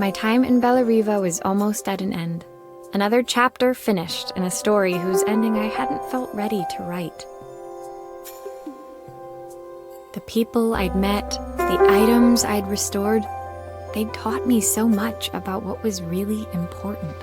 My time in Bellariva was almost at an end. Another chapter finished in a story whose ending I hadn't felt ready to write. The people I'd met, the items I'd restored, they'd taught me so much about what was really important.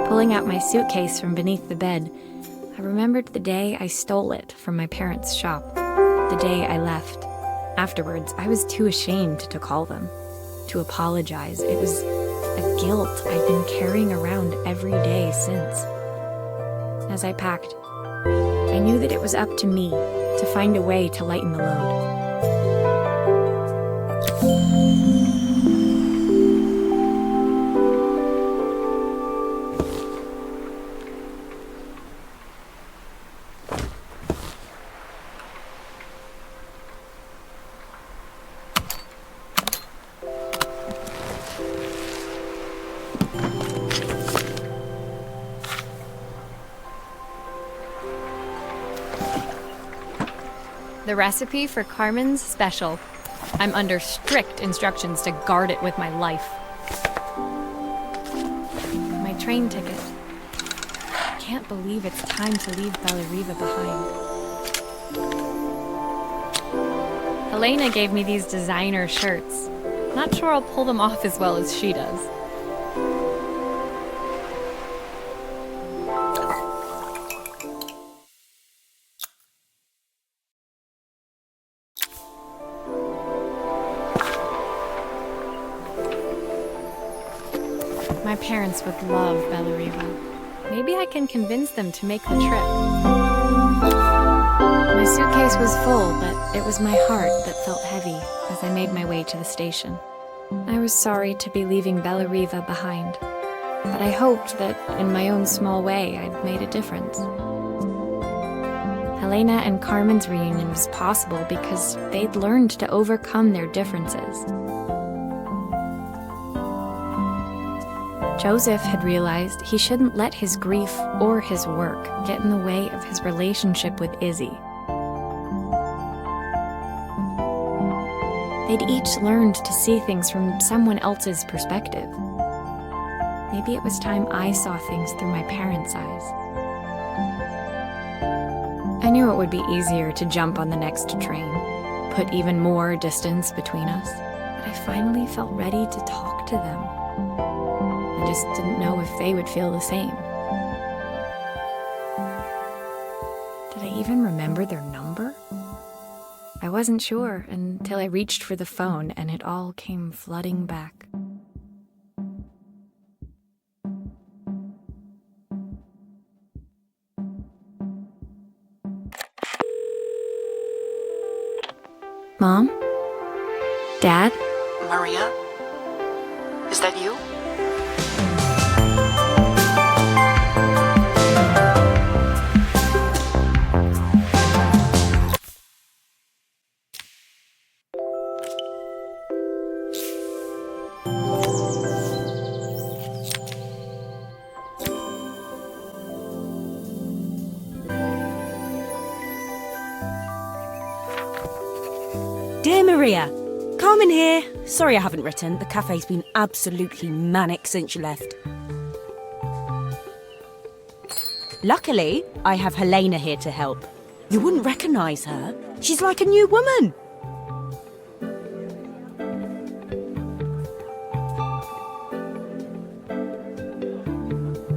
Pulling out my suitcase from beneath the bed, I remembered the day I stole it from my parents' shop, the day I left. Afterwards, I was too ashamed to call them, to apologize. It was a guilt I'd been carrying around every day since. As I packed, I knew that it was up to me to find a way to lighten the load. The recipe for Carmen's special. I'm under strict instructions to guard it with my life. My train ticket. I can't believe it's time to leave Bellariva behind. Helena gave me these designer shirts. Not sure I'll pull them off as well as she does. My parents would love Bellariva. Maybe I can convince them to make the trip. My suitcase was full, but it was my heart that felt heavy as I made my way to the station. I was sorry to be leaving Bellariva behind, but I hoped that, in my own small way, I'd made a difference. Helena and Carmen's reunion was possible because they'd learned to overcome their differences. Joseph had realized he shouldn't let his grief or his work get in the way of his relationship with Izzy. They'd each learned to see things from someone else's perspective. Maybe it was time I saw things through my parents' eyes. I knew it would be easier to jump on the next train, put even more distance between us, but I finally felt ready to talk to them. I just didn't know if they would feel the same. Did I even remember their number? I wasn't sure until I reached for the phone and it all came flooding back. Mom? Dad? Maria? Is that you? Dear Maria, Carmen here. Sorry I haven't written. The cafe's been absolutely manic since you left. Luckily, I have Helena here to help. You wouldn't recognise her. She's like a new woman.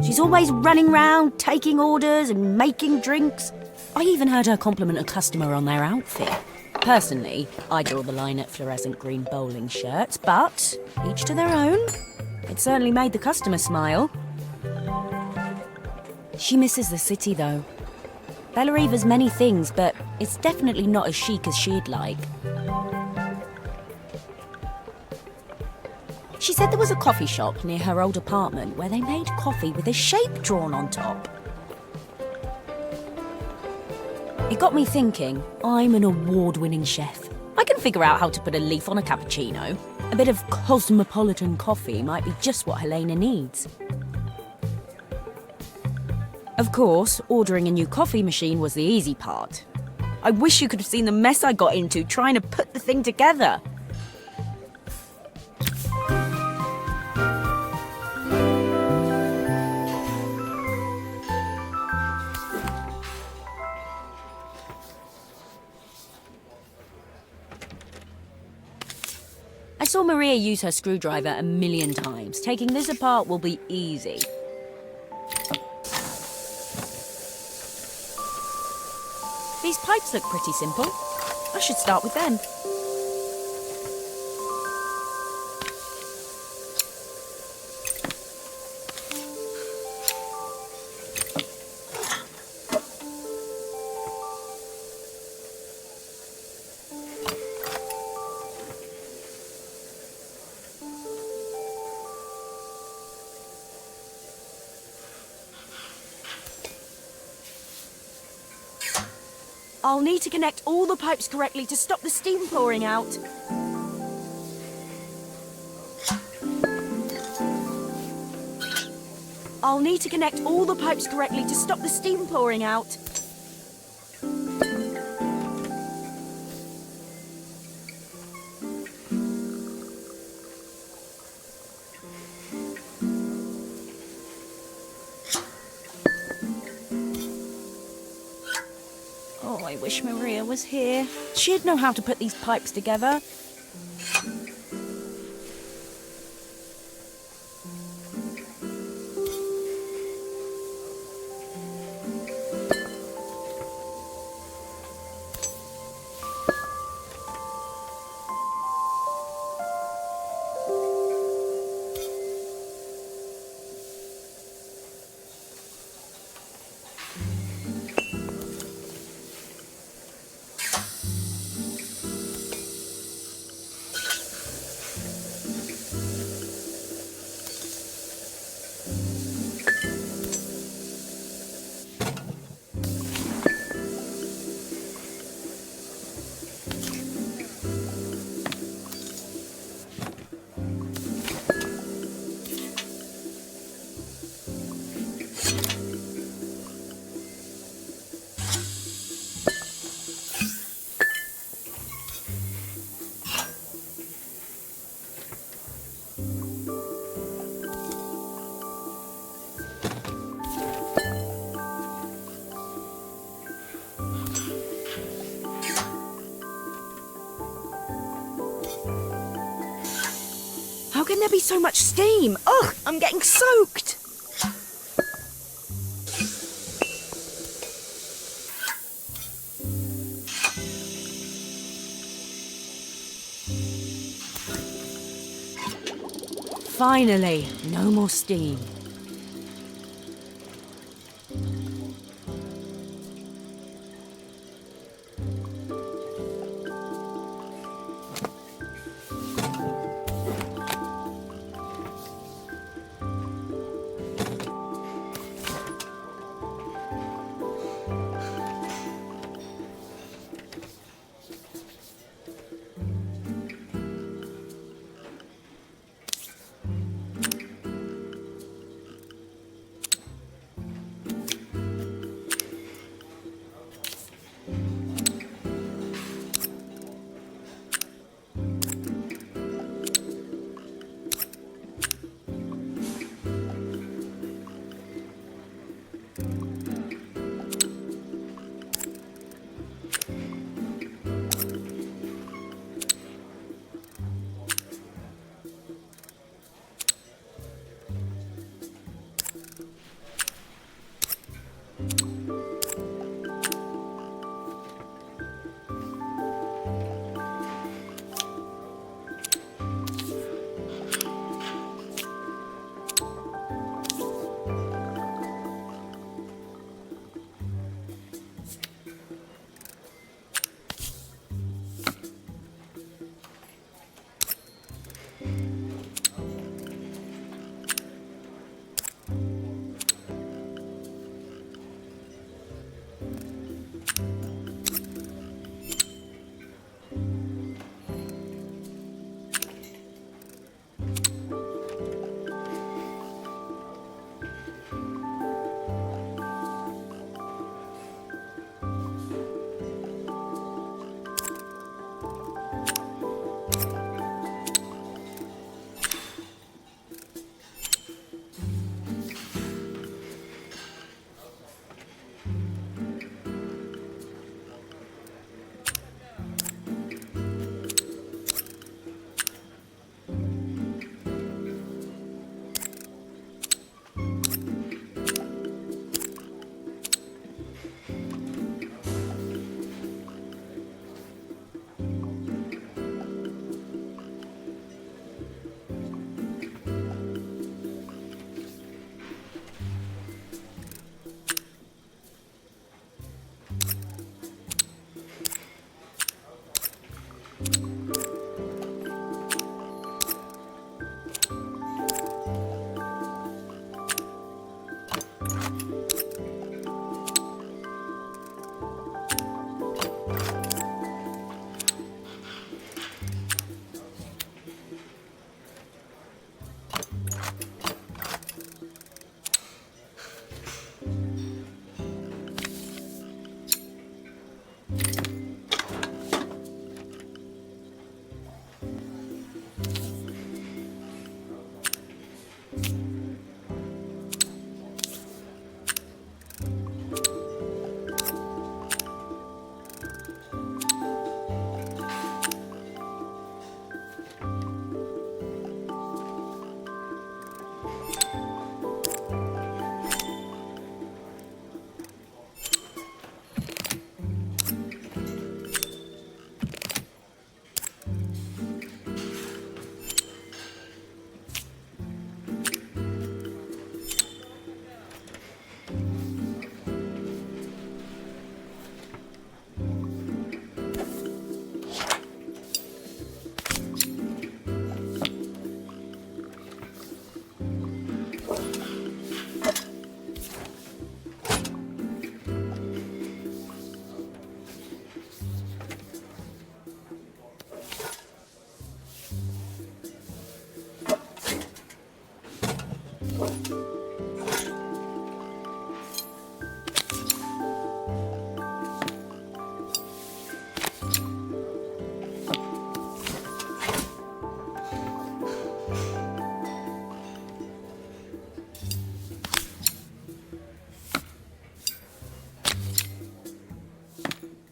She's always running round, taking orders and making drinks. I even heard her compliment a customer on their outfit. Personally, I draw the line at fluorescent green bowling shirts, but each to their own. It certainly made the customer smile. She misses the city, though. Bellariva's many things, but it's definitely not as chic as she'd like. She said there was a coffee shop near her old apartment where they made coffee with a shape drawn on top. It got me thinking, I'm an award-winning chef. I can figure out how to put a leaf on a cappuccino. A bit of cosmopolitan coffee might be just what Helena needs. Of course, ordering a new coffee machine was the easy part. I wish you could have seen the mess I got into trying to put the thing together. saw Maria use her screwdriver a million times. Taking this apart will be easy. These pipes look pretty simple. I should start with them. I'll need to connect all the pipes correctly to stop the steam pouring out. I'll need to connect all the pipes correctly to stop the steam pouring out. Oh, I wish Maria was here. She'd know how to put these pipes together. How can there be so much steam? Ugh, I'm getting soaked! Finally, no more steam.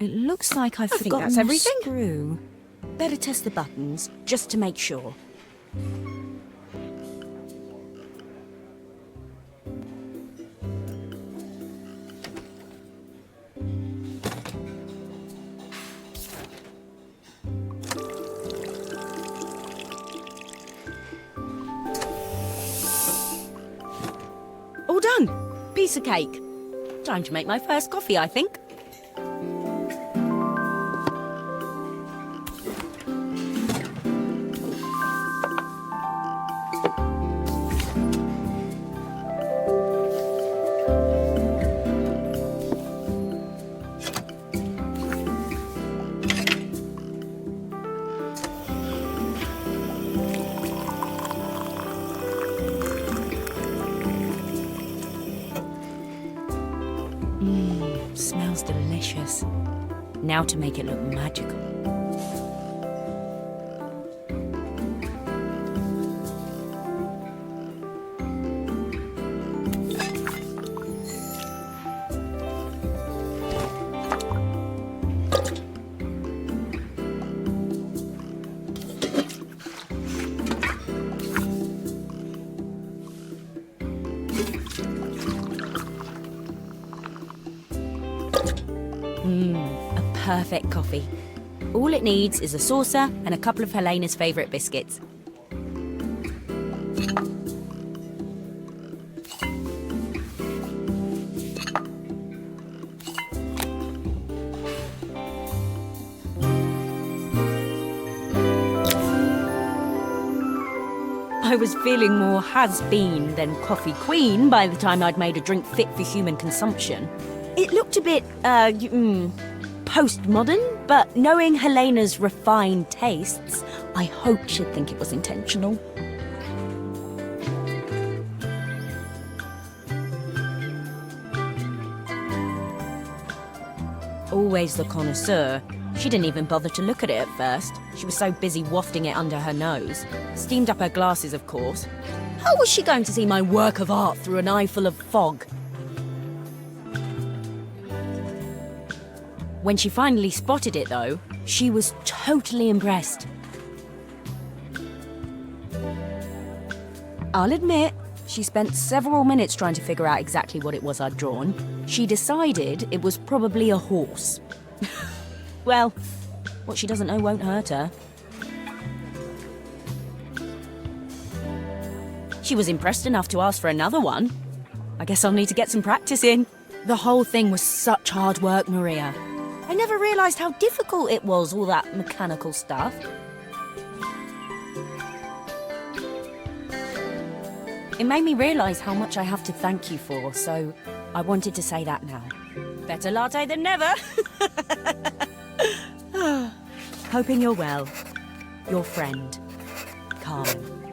It looks like I've think forgotten that's a everything. screw. Better test the buttons, just to make sure. All done. Piece of cake. Time to make my first coffee, I think. Smells delicious. Now to make it look magical. A perfect coffee. All it needs is a saucer and a couple of Helena's favourite biscuits. I was feeling more has-been than coffee queen by the time I'd made a drink fit for human consumption. It looked a bit, postmodern, but knowing Helena's refined tastes, I hope she'd think it was intentional. Always the connoisseur. She didn't even bother to look at it at first. She was so busy wafting it under her nose. Steamed up her glasses, of course. How was she going to see my work of art through an eye full of fog? When she finally spotted it, though, she was totally impressed. I'll admit, she spent several minutes trying to figure out exactly what it was I'd drawn. She decided it was probably a horse. Well, what she doesn't know won't hurt her. She was impressed enough to ask for another one. I guess I'll need to get some practice in. The whole thing was such hard work, Maria. I never realised how difficult it was, all that mechanical stuff. It made me realise how much I have to thank you for, so I wanted to say that now. Better latte than never. Hoping you're well. Your friend, Carmen.